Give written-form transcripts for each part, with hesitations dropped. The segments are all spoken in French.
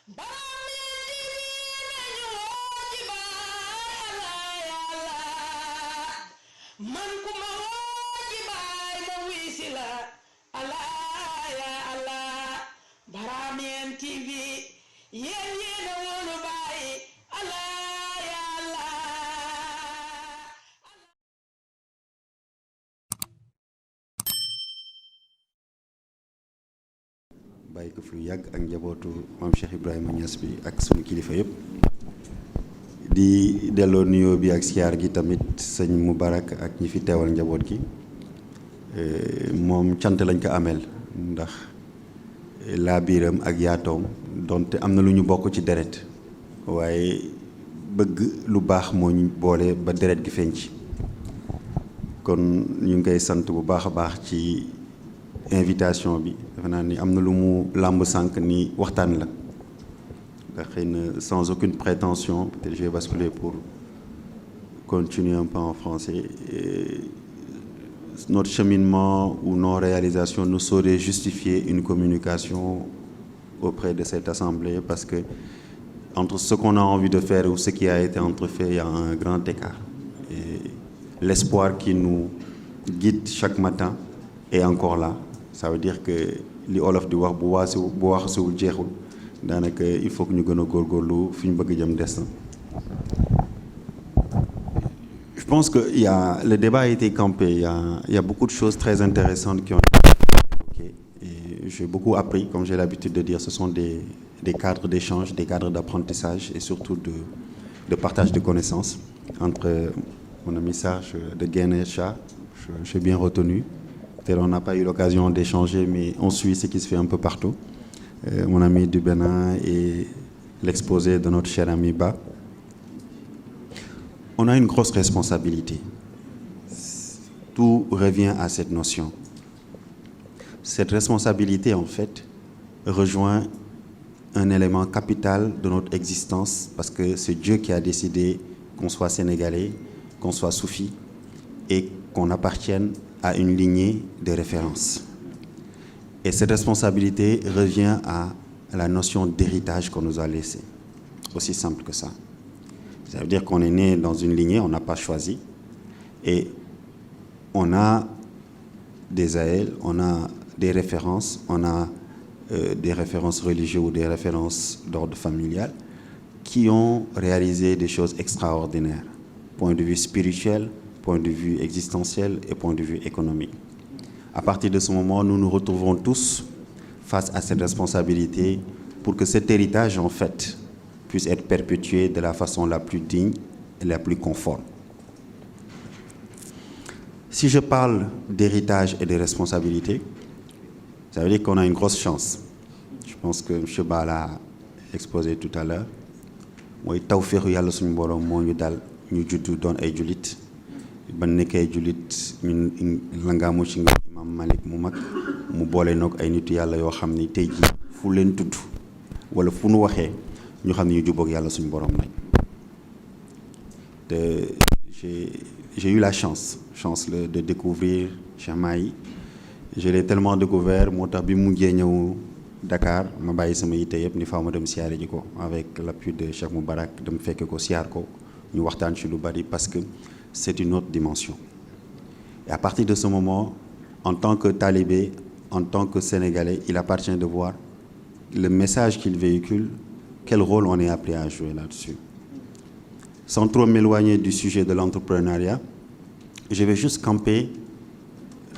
man ku ma woo ci baay ma wuy si la allah ya allah Barameen TV yéen yéen a wóolu baay allah ya allah. bàyyi ko fi lu yàgg ak njabootu maam Cheikh Ibrahima Niass bi ak sunu kilifa yëpp di delloo nuyoo bi ak siyaar gi tamit sëñ Moubarak ak ñi fi teewal njaboot gi moom cant lañ ko ameel ndax laa biiram ak yaatoom donte am na lu ñu bokk ci deret waaye bëgg lu baax moo ñu boole ba deret gi feeñ ci kon ñu ngi koy sant bu baax a baax ci invitation bi defe naa ni am na lu mu làmb sànq ni waxtaan la ndax xëy na sans aucune prétention peut-être je vais basculer pour continuer un peu en français. Notre cheminement ou nos réalisations ne sauraient justifier une communication auprès de cette assemblée parce que entre ce qu'on a envie de faire ou ce qui a été entrefait, il y a un grand écart. Et l'espoir qui nous guide chaque matin est encore là. Ça veut dire que li olof di wax bu waxasiwul jeexul daanaka il faut que ñu gën a góorgóorlu fi ñu bëgg jëm des na. Je pense que le débat a été campé. Il y a beaucoup de choses très intéressantes qui ont été évoquées. Et j'ai beaucoup appris, comme j'ai l'habitude de dire, ce sont des cadres d'échange, des cadres d'apprentissage et surtout de partage de connaissances entre mon ami Serge de Guénécha, j'ai bien retenu. Peut-être on n'a pas eu l'occasion d'échanger, mais on suit ce qui se fait un peu partout. Mon ami du Bénin et l'exposé de notre cher ami Ba. On a une grosse responsabilité. Tout revient à cette notion. Cette responsabilité, en fait, rejoint un élément capital de notre existence parce que c'est Dieu qui a décidé qu'on soit sénégalais, qu'on soit soufi et qu'on appartienne à une lignée de référence. Et cette responsabilité revient à la notion d'héritage qu'on nous a laissé. Aussi simple que ça. Ça veut dire qu'on est né dans une lignée, on n'a pas choisi. Et on a des aïeux, on a des références, on a des références religieuses ou des références d'ordre familial qui ont réalisé des choses extraordinaires. Point de vue spirituel, point de vue existentiel et point de vue économique. À partir de ce moment, nous nous retrouvons tous face à cette responsabilité pour que cet héritage, en fait, puisse être perpétué de la façon la plus digne et la plus conforme. Si je parle d'héritage et de responsabilité, ça veut dire qu'on a une grosse chance. Je pense que M. Ba l'a exposé tout à l'heure. Mooy tawfeexu yàlla suñu borom moo ñu dal ñu juddu doon ay julit ba nekkee julit ñun langaamu ci nga imam Malik mu mag mu boole noog ay nitu yàlla yoo xam ni tey jii fu leen tudd wala fu nu waxee ñu xam ne ñu jubboog yàlla suñu borom nañ te j'ai eu la chance de découvrir Cheikh Mahi. Je l'ai tellement découvert moo tax bi mu mujjee ñëw Dakar ma bàyyi sama yitte yëpp ni faaw ma dem siyaare ji ko avec l'appui de Cheikh Moubarak dem fekke ko siyaar ko ñu waxtaan ci lu bari parce que c'est une autre dimension. Et à partir de ce moment, en tant que talibé, en tant que Sénégalais, il appartient de voir le message qu'il véhicule, quel rôle on est appelé à jouer là-dessus. Sans trop m'éloigner du sujet de l'entrepreneuriat, je vais juste camper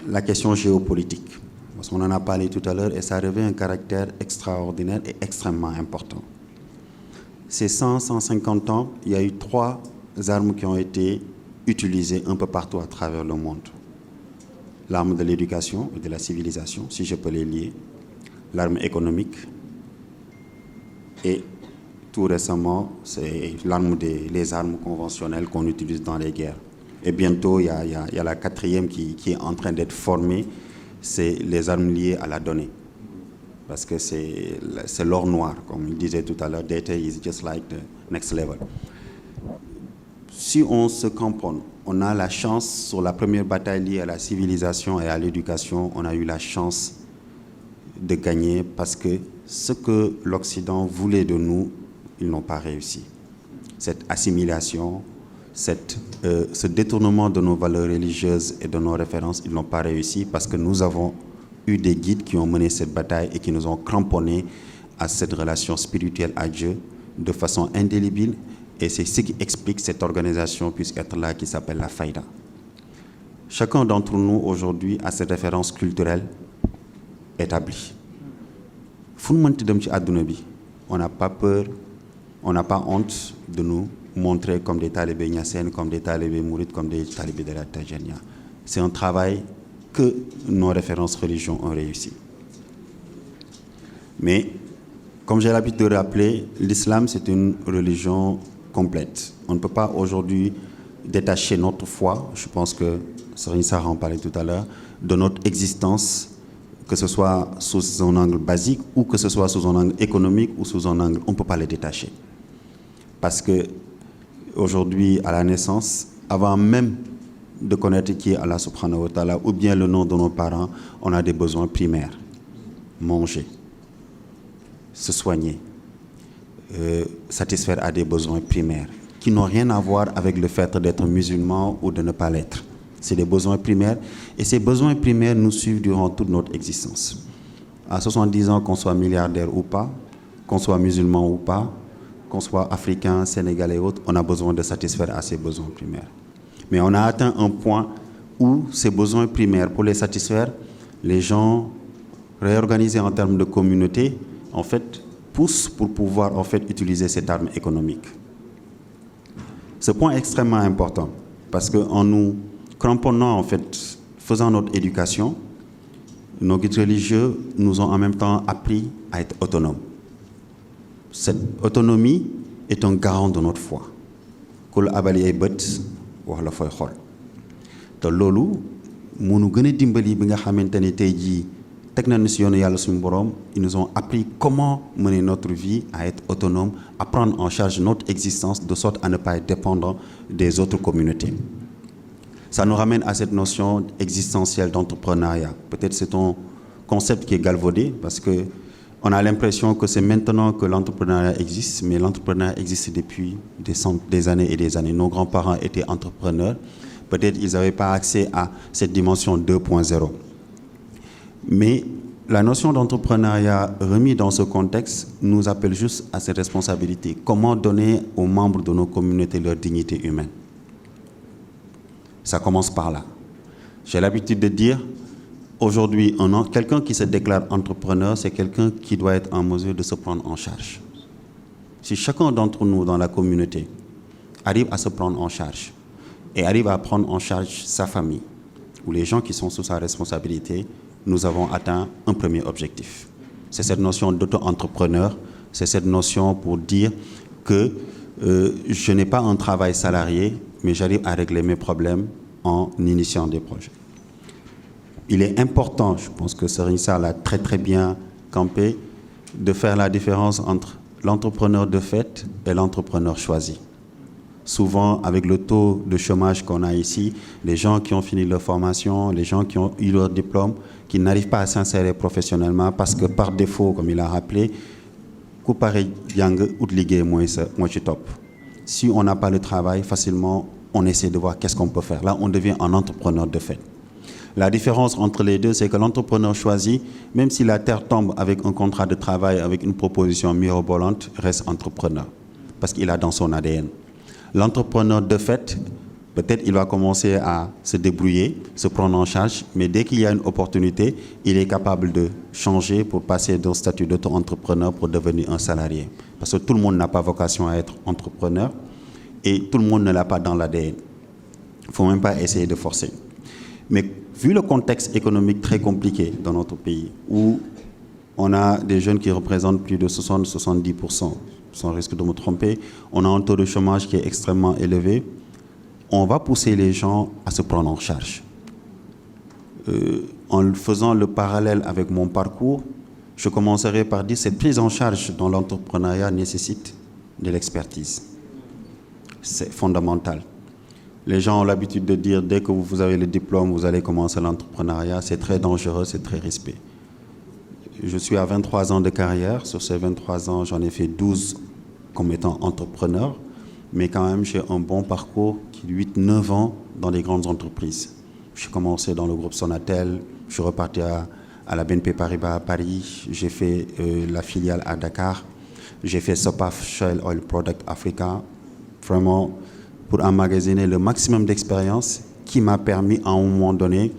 la question géopolitique. Parce qu'on en a parlé tout à l'heure et ça revêt un caractère extraordinaire et extrêmement important. Ces 150 ans, il y a eu 3 armes qui ont été utilisées un peu partout à travers le monde. L'arme de l'éducation et de la civilisation, si je peux les lier, l'arme économique et tout récemment, c'est les armes conventionnelles qu'on utilise dans les guerres. Et bientôt, il y a la 4e qui est en train d'être formée, c'est les armes liées à la donnée. Parce que c'est l'or noir, comme il disait tout à l'heure, data is just like the next level. Si on se camponne, on a la chance, sur la première bataille liée à la civilisation et à l'éducation, on a eu la chance de gagner parce que ce que l'Occident voulait de nous, ils n'ont pas réussi. Cette assimilation, ce détournement de nos valeurs religieuses et de nos références, ils n'ont pas réussi parce que nous avons eu des guides qui ont mené cette bataille et qui nous ont cramponnés à cette relation spirituelle à Dieu de façon indélébile. Et c'est ce qui explique cette organisation puisse être là qui s'appelle la Faïda. Chacun d'entre nous aujourd'hui a cette référence culturelle établie. On n'a pas peur, on n'a pas honte de nous montrer comme des talibés nyassènes, comme des talibés mourides, comme des talibés de la Tajania. C'est un travail que nos références religieuses ont réussi. Mais, comme j'ai l'habitude de rappeler, l'islam c'est une religion complète. On ne peut pas aujourd'hui détacher notre foi, je pense que Serigne Sarr en parlait tout à l'heure, de notre existence, que ce soit sous un angle basique ou que ce soit sous un angle économique ou sous un angle, on ne peut pas les détacher. Parce que aujourd'hui, à la naissance, avant même de connaître qui est Allah subhanahu wa ta'ala ou bien le nom de nos parents, on a des besoins primaires. Manger, se soigner, satisfaire à des besoins primaires qui n'ont rien à voir avec le fait d'être musulman ou de ne pas l'être. C'est des besoins primaires et ces besoins primaires nous suivent durant toute notre existence. À 70 ans, qu'on soit milliardaire ou pas, qu'on soit musulman ou pas, qu'on soit africain, sénégalais ou autre, on a besoin de satisfaire à ces besoins primaires. Mais on a atteint un point où ces besoins primaires, pour les satisfaire, les gens réorganisés en termes de communauté, en fait, poussent pour pouvoir en fait utiliser cette arme économique. Ce point est extrêmement important parce qu'en nous cramponnant, en fait, faisant notre éducation, nos guides religieux nous ont en même temps appris à être autonomes. Cette autonomie est un garant de notre foi. Kul abali ay beut wax la foy xol. Te lolu munu gëna dimbali bi nga xamanteni tay ji tek nañu ci yoonu Yalla suñu borom, ils nous ont appris comment mener notre vie à être autonome, à prendre en charge notre existence de sorte à ne pas être dépendant des autres communautés. Ça nous ramène à cette notion existentielle d'entrepreneuriat. Peut-être c'est un concept qui est galvaudé parce que on a l'impression que c'est maintenant que l'entrepreneuriat existe, mais l'entrepreneuriat existe depuis des années et des années. Nos grands-parents étaient entrepreneurs. Peut-être ils n'avaient pas accès à cette dimension 2.0. Mais la notion d'entrepreneuriat remise dans ce contexte nous appelle juste à cette responsabilité. Comment donner aux membres de nos communautés leur dignité humaine? Ça commence par là. J'ai l'habitude de dire, aujourd'hui, quelqu'un qui se déclare entrepreneur, c'est quelqu'un qui doit être en mesure de se prendre en charge. Si chacun d'entre nous dans la communauté arrive à se prendre en charge et arrive à prendre en charge sa famille ou les gens qui sont sous sa responsabilité, nous avons atteint un premier objectif. C'est cette notion d'auto-entrepreneur, c'est cette notion pour dire que je n'ai pas un travail salarié, mais j'arrive à régler mes problèmes en initiant des projets. Il est important, je pense que Serigne Sarr l'a très très bien campé, de faire la différence entre l'entrepreneur de fait et l'entrepreneur choisi. Souvent, avec le taux de chômage qu'on a ici, les gens qui ont fini leur formation, les gens qui ont eu leur diplôme, qui n'arrivent pas à s'insérer professionnellement parce que par défaut, comme il a rappelé, si on n'a pas le travail, facilement, on essaie de voir qu'est-ce qu'on peut faire. Là, on devient un entrepreneur de fait. La différence entre les deux, c'est que l'entrepreneur choisi, même si la terre tombe avec un contrat de travail, avec une proposition mirobolante, reste entrepreneur, parce qu'il a dans son ADN. L'entrepreneur de fait, peut-être il va commencer à se débrouiller, se prendre en charge, mais dès qu'il y a une opportunité, il est capable de changer pour passer d'un statut d'auto-entrepreneur pour devenir un salarié. Parce que tout le monde n'a pas vocation à être entrepreneur et tout le monde ne l'a pas dans l'ADN. Il ne faut même pas essayer de forcer. Mais vu le contexte économique très compliqué dans notre pays, où on a des jeunes qui représentent plus de 60-70%, sans risque de me tromper, on a un taux de chômage qui est extrêmement élevé, on va pousser les gens à se prendre en charge. En faisant le parallèle avec mon parcours, je commencerai par dire que cette prise en charge dans l'entrepreneuriat nécessite de l'expertise. C'est fondamental. Les gens ont l'habitude de dire dès que vous avez le diplôme, vous allez commencer l'entrepreneuriat. C'est très dangereux, c'est très risqué. je suis à 23 ans de carrière. Sur ces 23 ans, j'en ai fait 12 comme étant entrepreneur. Mais quand même, j'ai un bon parcours qui est 8-9 ans dans les grandes entreprises. J'ai commencé dans le groupe Sonatel, je suis reparti à la BNP Paribas à Paris, j'ai fait la filiale à Dakar, j'ai fait Sopaf Shell Oil Product Africa, vraiment pour emmagasiner le maximum d'expérience qui m'a permis à un moment donné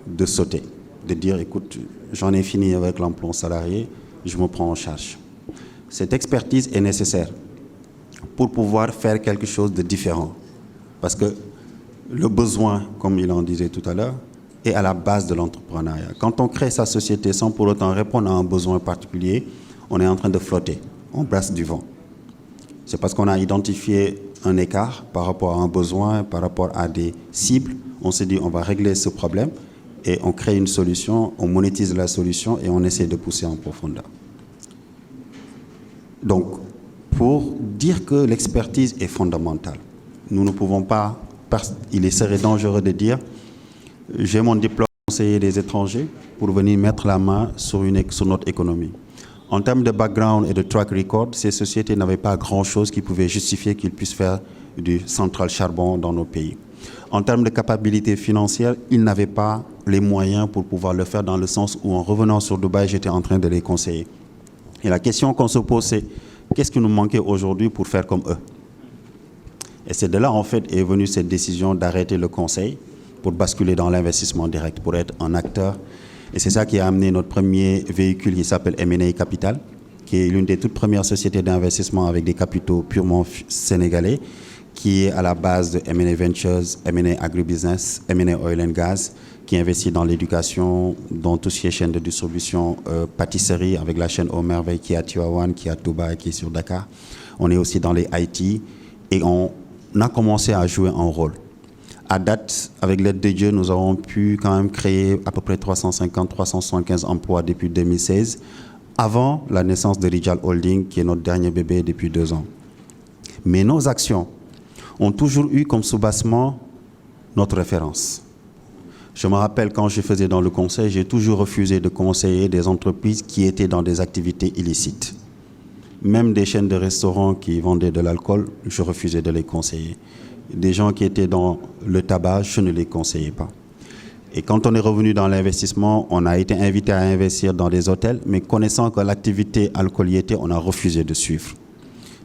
de sauter, de dire écoute, j'en ai fini avec l'emploi salarié, je me prends en charge. Cette expertise est nécessaire pour pouvoir faire quelque chose de différent. Parce que le besoin, comme il en disait tout à l'heure, est à la base de l'entrepreneuriat. Quand on crée sa société sans pour autant répondre à un besoin particulier, on est en train de flotter, on brasse du vent. C'est parce qu'on a identifié un écart par rapport à un besoin, par rapport à des cibles, on s'est dit on va régler ce problème et on crée une solution, on monétise la solution et on essaie de pousser en profondeur. Donc, pour dire que l'expertise est fondamentale, nous ne pouvons pas, il serait dangereux de dire j'ai mon diplôme de conseiller des étrangers pour venir mettre la main sur notre économie. En termes de background et de track record, ces sociétés n'avaient pas grand-chose qui pouvait justifier qu'ils puissent faire du central charbon dans nos pays. En termes de capacité financière, ils n'avaient pas les moyens pour pouvoir le faire dans le sens où en revenant sur Dubaï, j'étais en train de les conseiller. Et la question qu'on se pose, c'est qu'est-ce qui nous manquait aujourd'hui pour faire comme eux? Et c'est de là, en fait, est venue cette décision d'arrêter le conseil pour basculer dans l'investissement direct, pour être un acteur. Et c'est ça qui a amené notre premier véhicule qui s'appelle M&A Capital, qui est l'une des toutes premières sociétés d'investissement avec des capitaux purement sénégalais, qui est à la base de M&A Ventures, M&A Agribusiness, M&A Oil and Gas, qui investit dans l'éducation, dans tout ce qui est chaîne de distribution, pâtisserie, avec la chaîne Aux Merveilles qui est à Tivaouane, qui est à Touba, qui est sur Dakar. On est aussi dans les IT et on a commencé à jouer un rôle. À date, avec l'aide de Dieu, nous avons pu quand même créer à peu près 350-375 emplois depuis 2016, avant la naissance de Rijal Holding, qui est notre dernier bébé depuis 2 ans. Mais nos actions ont toujours eu comme soubassement notre référence. Je me rappelle quand je faisais dans le conseil, j'ai toujours refusé de conseiller des entreprises qui étaient dans des activités illicites. Même des chaînes de restaurants qui vendaient de l'alcool, je refusais de les conseiller. Des gens qui étaient dans le tabac, je ne les conseillais pas. Et quand on est revenu dans l'investissement, on a été invité à investir dans des hôtels, mais connaissant que l'activité alcool y était, on a refusé de suivre.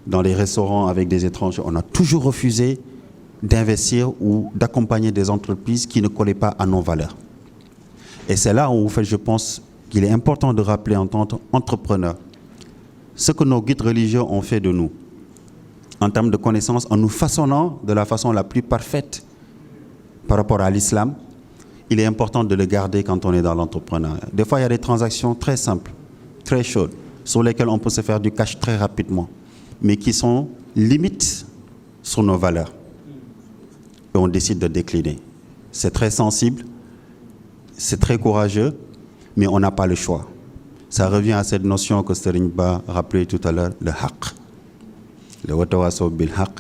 Dans les restaurants avec des étrangers, on a toujours refusé d'investir ou d'accompagner des entreprises qui ne collaient pas à nos valeurs. Et c'est là où, en fait, je pense qu'il est important de rappeler en tant qu'entrepreneur ce que nos guides religieux ont fait de nous en termes de connaissances, en nous façonnant de la façon la plus parfaite par rapport à l'islam. Il est important de le garder quand on est dans l'entrepreneuriat. Des fois, il y a des transactions très simples, très chaudes, sur lesquelles on peut se faire du cash très rapidement, mais qui sont limites sur nos valeurs. Et on décide de décliner. C'est très sensible, c'est très courageux, mais on n'a pas le choix. Ça revient à cette notion que Serigne Ba rappelait tout à l'heure, le haqq, le watawasaw bil haqq,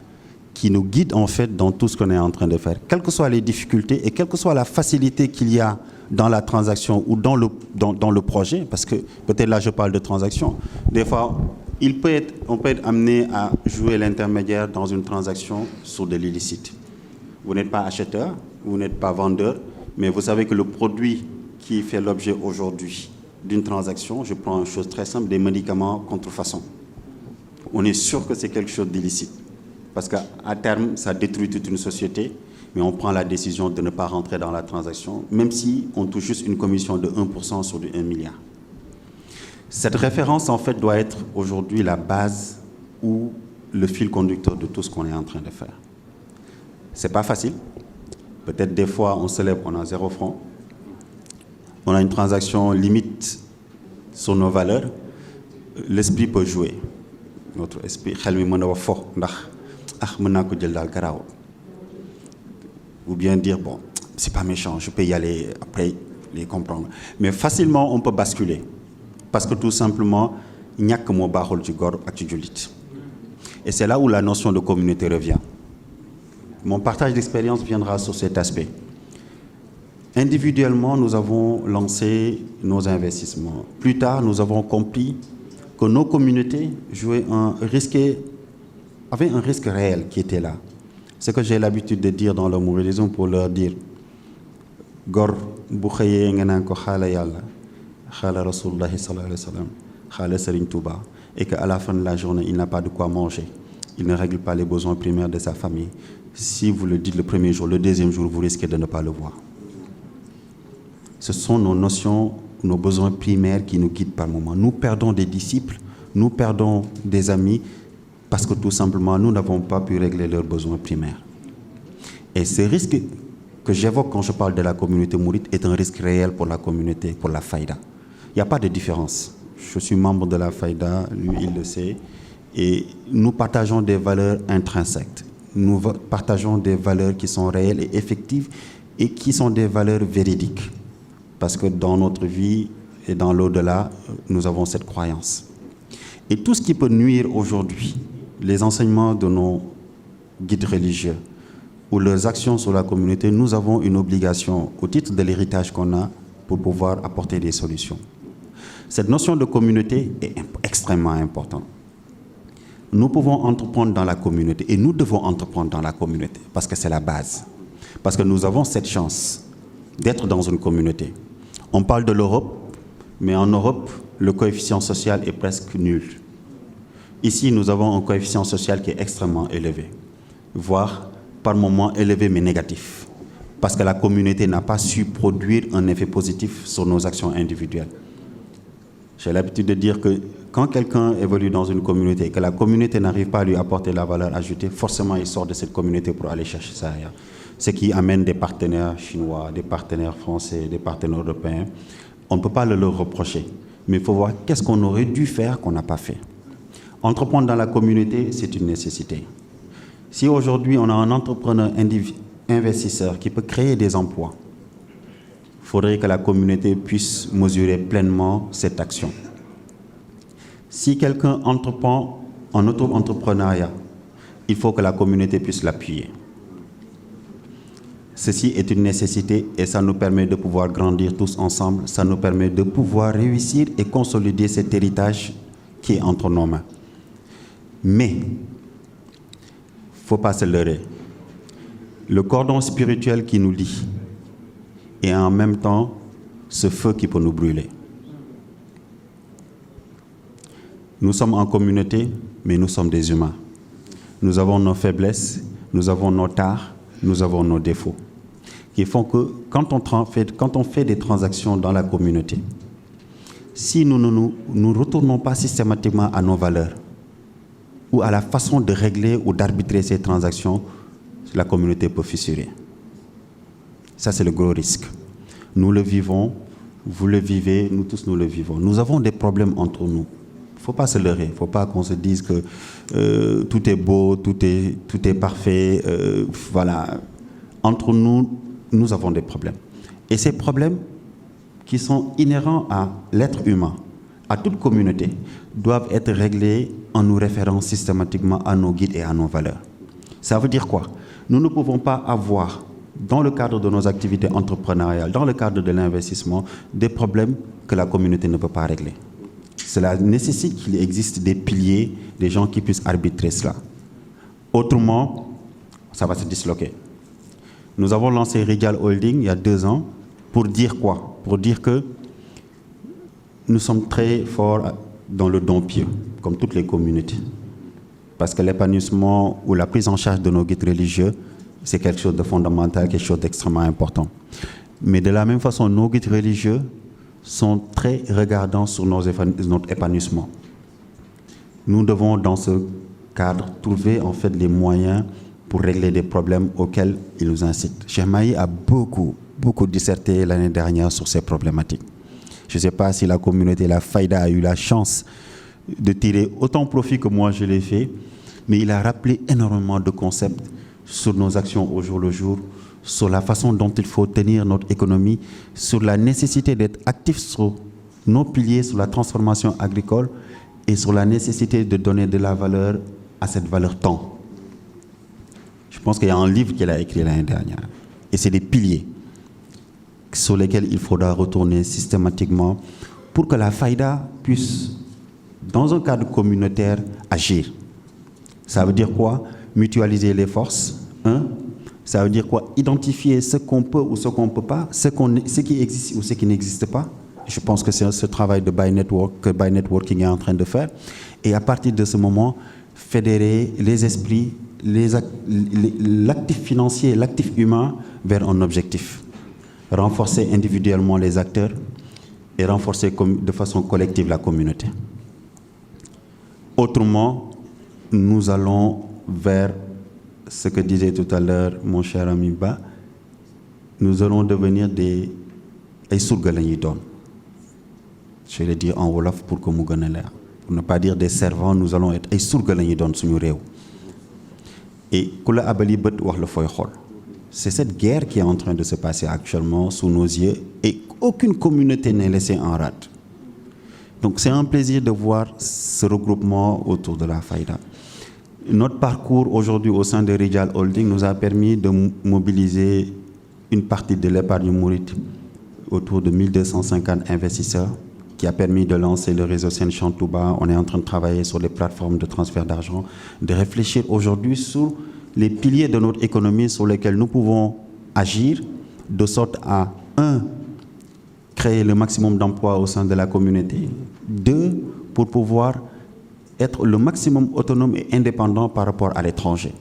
qui nous guide en fait dans tout ce qu'on est en train de faire. Quelles que soient les difficultés et quelle que soit la facilité qu'il y a dans la transaction ou dans le projet, parce que peut-être là je parle de transaction, des fois on peut être amené à jouer l'intermédiaire dans une transaction sur de l'illicite. Vous n'êtes pas acheteur, vous n'êtes pas vendeur, mais vous savez que le produit qui fait l'objet aujourd'hui d'une transaction, je prends une chose très simple, des médicaments contrefaçon. On est sûr que c'est quelque chose d'illicite, parce qu'à terme, ça détruit toute une société, mais on prend la décision de ne pas rentrer dans la transaction, même si on touche juste une commission de 1% sur du 1 milliard. Cette référence, en fait, doit être aujourd'hui la base ou le fil conducteur de tout ce qu'on est en train de faire. C'est pas facile. Peut-être des fois, on se lève, on a 0 francs. On a une transaction limite sur nos valeurs. L'esprit peut jouer. Notre esprit, ou bien dire, bon, c'est pas méchant, je peux y aller, après les comprendre. Mais facilement, on peut basculer. Parce que tout simplement, il n'y a que mon barol du gor à Tudjulit. Et c'est là où la notion de communauté revient. Mon partage d'expérience viendra sur cet aspect. Individuellement, nous avons lancé nos investissements. Plus tard, nous avons compris que nos communautés avaient un risque réel qui était là. Ce que j'ai l'habitude de dire dans le mouridisme pour leur dire Gor bu xëyee nga naan ko xaala yàlla xaala rasulullahi sallallahu alayhi wa sallam xaala Serigne Touba et qu'à la fin de la journée, il n'a pas de quoi manger. Il ne règle pas les besoins primaires de sa famille. Si vous le dites le premier jour, le deuxième jour, vous risquez de ne pas le voir. Ce sont nos notions, nos besoins primaires qui nous guident par moment. Nous perdons des disciples, nous perdons des amis parce que tout simplement, nous n'avons pas pu régler leurs besoins primaires. Et ce risque que j'évoque quand je parle de la communauté mouride est un risque réel pour la communauté, pour la Faïda. Il n'y a pas de différence. Je suis membre de la Faïda, lui il le sait, et nous partageons des valeurs intrinsèques. Nous partageons des valeurs qui sont réelles et effectives et qui sont des valeurs véridiques. Parce que dans notre vie et dans l'au-delà, nous avons cette croyance. Et tout ce qui peut nuire aujourd'hui, les enseignements de nos guides religieux ou leurs actions sur la communauté, nous avons une obligation au titre de l'héritage qu'on a pour pouvoir apporter des solutions. Cette notion de communauté est extrêmement importante. Nous pouvons entreprendre dans la communauté et nous devons entreprendre dans la communauté parce que c'est la base. Parce que nous avons cette chance d'être dans une communauté. On parle de l'Europe, mais en Europe, le coefficient social est presque nul. Ici, nous avons un coefficient social qui est extrêmement élevé, voire par moments élevé mais négatif, parce que la communauté n'a pas su produire un effet positif sur nos actions individuelles. J'ai l'habitude de dire que quand quelqu'un évolue dans une communauté et que la communauté n'arrive pas à lui apporter la valeur ajoutée, forcément il sort de cette communauté pour aller chercher ça ailleurs. Ce qui amène des partenaires chinois, des partenaires français, des partenaires européens. On ne peut pas le leur reprocher, mais il faut voir qu'est-ce qu'on aurait dû faire qu'on n'a pas fait. Entreprendre dans la communauté, c'est une nécessité. Si aujourd'hui on a un entrepreneur investisseur qui peut créer des emplois, il faudrait que la communauté puisse mesurer pleinement cette action. Si quelqu'un entreprend en auto-entrepreneuriat, il faut que la communauté puisse l'appuyer. Ceci est une nécessité et ça nous permet de pouvoir grandir tous ensemble, ça nous permet de pouvoir réussir et consolider cet héritage qui est entre nos mains. Mais, il ne faut pas se leurrer. Le cordon spirituel qui nous lie et en même temps ce feu qui peut nous brûler. Nous sommes en communauté, mais nous sommes des humains. Nous avons nos faiblesses, nous avons nos tares, nous avons nos défauts, qui font que quand on fait des transactions dans la communauté, si nous ne retournons pas systématiquement à nos valeurs ou à la façon de régler ou d'arbitrer ces transactions, la communauté peut fissurer. Ça, c'est le gros risque. Nous le vivons, vous le vivez, nous tous nous le vivons. Nous avons des problèmes entre nous. Il ne faut pas se leurrer, il ne faut pas qu'on se dise que tout est beau, tout est parfait. Voilà. Entre nous, nous avons des problèmes. Et ces problèmes qui sont inhérents à l'être humain, à toute communauté, doivent être réglés en nous référant systématiquement à nos guides et à nos valeurs. Ça veut dire quoi? Nous ne pouvons pas avoir, dans le cadre de nos activités entrepreneuriales, dans le cadre de l'investissement, des problèmes que la communauté ne peut pas régler. Cela nécessite qu'il existe des piliers, des gens qui puissent arbitrer cela. Autrement, ça va se disloquer. Nous avons lancé Regal Holding il y a 2 ans pour dire quoi? Pour dire que nous sommes très forts dans le don pieux, comme toutes les communautés. Parce que l'épanouissement ou la prise en charge de nos guides religieux, c'est quelque chose de fondamental, quelque chose d'extrêmement important. Mais de la même façon, nos guides religieux sont très regardants sur notre épanouissement. Nous devons, dans ce cadre, trouver en fait les moyens pour régler des problèmes auxquels ils nous incitent. Cheikh Mahi a beaucoup disserté l'année dernière sur ces problématiques. Je ne sais pas si la communauté, la Faïda, a eu la chance de tirer autant profit que moi je l'ai fait, mais il a rappelé énormément de concepts sur nos actions au jour le jour, sur la façon dont il faut tenir notre économie, sur la nécessité d'être actif sur nos piliers, sur la transformation agricole et sur la nécessité de donner de la valeur à cette valeur temps. Je pense qu'il y a un livre qu'il a écrit l'année dernière et c'est des piliers. sur lesquels il faudra retourner systématiquement pour que la Fayda puisse, dans un cadre communautaire, agir. Ça veut dire quoi? Mutualiser les forces. Ça veut dire quoi? Identifier ce qu'on peut ou ce qu'on ne peut pas, ce qui existe ou ce qui n'existe pas. Je pense que c'est ce travail de Buy Network que Buy Networking est en train de faire. Et à partir de ce moment, fédérer les esprits, l'actif financier, l'actif humain vers un objectif. Renforcer individuellement les acteurs et renforcer de façon collective la communauté. Autrement, nous allons vers ce que disait tout à l'heure mon cher ami Ba, nous allons devenir des surga la ñuy doon. Je vais le dire en wolof pour que mu gën a leer. Pour ne pas dire des servants, nous allons être ay surga la ñuy doon suñu réew. Et ku la abali bët wax la fooy xool. C'est cette guerre qui est en train de se passer actuellement sous nos yeux et aucune communauté n'est laissée en rade. Donc c'est un plaisir de voir ce regroupement autour de la Fayda. Notre parcours aujourd'hui au sein de Rijal Holding nous a permis de mobiliser une partie de l'épargne mouride autour de 1250 investisseurs qui a permis de lancer le réseau Sen Touba. On est en train de travailler sur les plateformes de transfert d'argent, de réfléchir aujourd'hui sur les piliers de notre économie sur lesquels nous pouvons agir de sorte à, 1, créer le maximum d'emplois au sein de la communauté, 2, pour pouvoir être le maximum autonome et indépendant par rapport à l'étranger.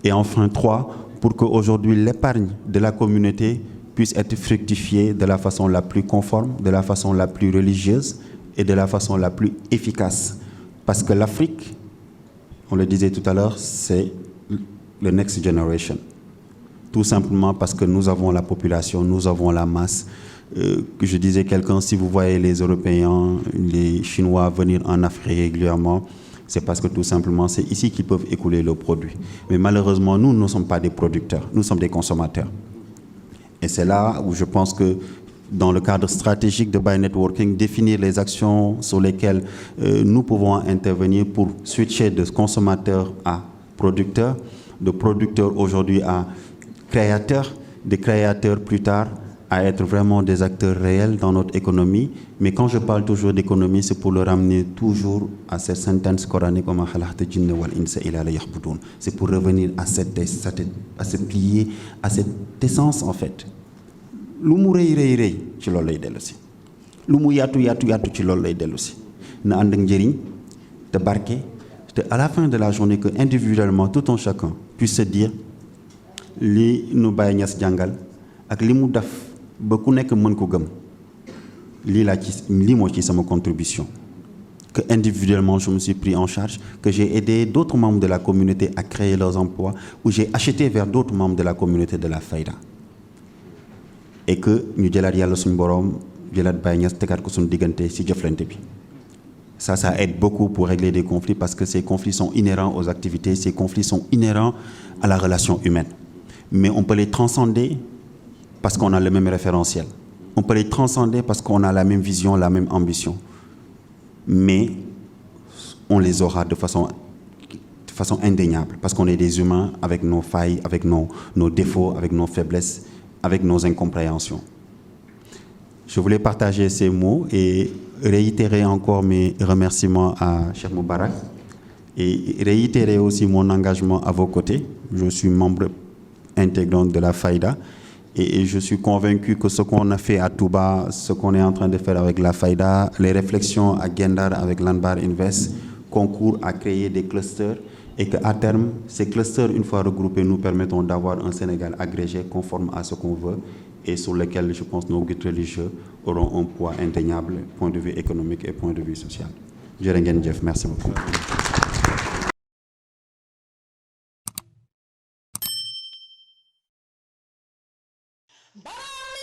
Et enfin, 3, pour qu'aujourd'hui l'épargne de la communauté puisse être fructifiée de la façon la plus conforme, de la façon la plus religieuse et de la façon la plus efficace. Parce que l'Afrique, on le disait tout à l'heure, c'est le next generation. Tout simplement parce que nous avons la population, nous avons la masse. Je disais quelqu'un, si vous voyez les Européens, les Chinois venir en Afrique régulièrement, c'est parce que tout simplement, c'est ici qu'ils peuvent écouler leurs produits. Mais malheureusement, nous ne sommes pas des producteurs, nous sommes des consommateurs. Et c'est là où je pense que dans le cadre stratégique de Buy Networking, définir les actions sur lesquelles nous pouvons intervenir pour switcher de consommateurs à producteurs, de producteurs aujourd'hui à créateurs, de créateurs plus tard à être vraiment des acteurs réels dans notre économie. Mais quand je parle toujours d'économie, c'est pour le ramener toujours à cette sentence coranique, c'est pour revenir à ce pilier, à cette essence en fait. Lu mu rëy rëy rëy ci loolu lay dellu si lu mu yaatu yaatu yaatu ci loolu lay dellu si na ànd ak njëriñ te barke te à la fin de la journée que individuellement tout un chacun puisse se dire li nu Baye Niass jàngal ak li mu def ba ku nekk mën ko gëm lii moo ci sama contribution que individuellement je me suis pris en charge, que j'ai aidé d'autres membres de la communauté à créer leurs emplois, ou j'ai acheté vers d'autres membres de la communauté de la Fayda. Et que ñu jëlaat yàlla suñu borom jëlaat Baye Niass tegaat ko suñu diggante ci jëflante bi. Ça aide beaucoup pour régler des conflits parce que ces conflits sont inhérents aux activités, ces conflits sont inhérents à la relation humaine. Mais on peut les transcender parce qu'on a le même référentiel. On peut les transcender parce qu'on a la même vision, la même ambition. Mais on les aura de façon indéniable parce qu'on est des humains avec nos failles, avec nos défauts, avec nos faiblesses, avec nos incompréhensions. Je voulais partager ces mots et réitérer encore mes remerciements à Cheikh Moubarak et réitérer aussi mon engagement à vos côtés. Je suis membre intégrant de la Fayda et je suis convaincu que ce qu'on a fait à Touba, ce qu'on est en train de faire avec la Fayda, les réflexions à Gendar avec l'Anbar Invest concourent à créer des clusters et qu'à terme, ces clusters, une fois regroupés, nous permettront d'avoir un Sénégal agrégé conforme à ce qu'on veut et sur lequel, je pense, nos guides religieux auront un poids indéniable, point de vue économique et point de vue social. Jërë ngeen jëf, merci beaucoup. Barami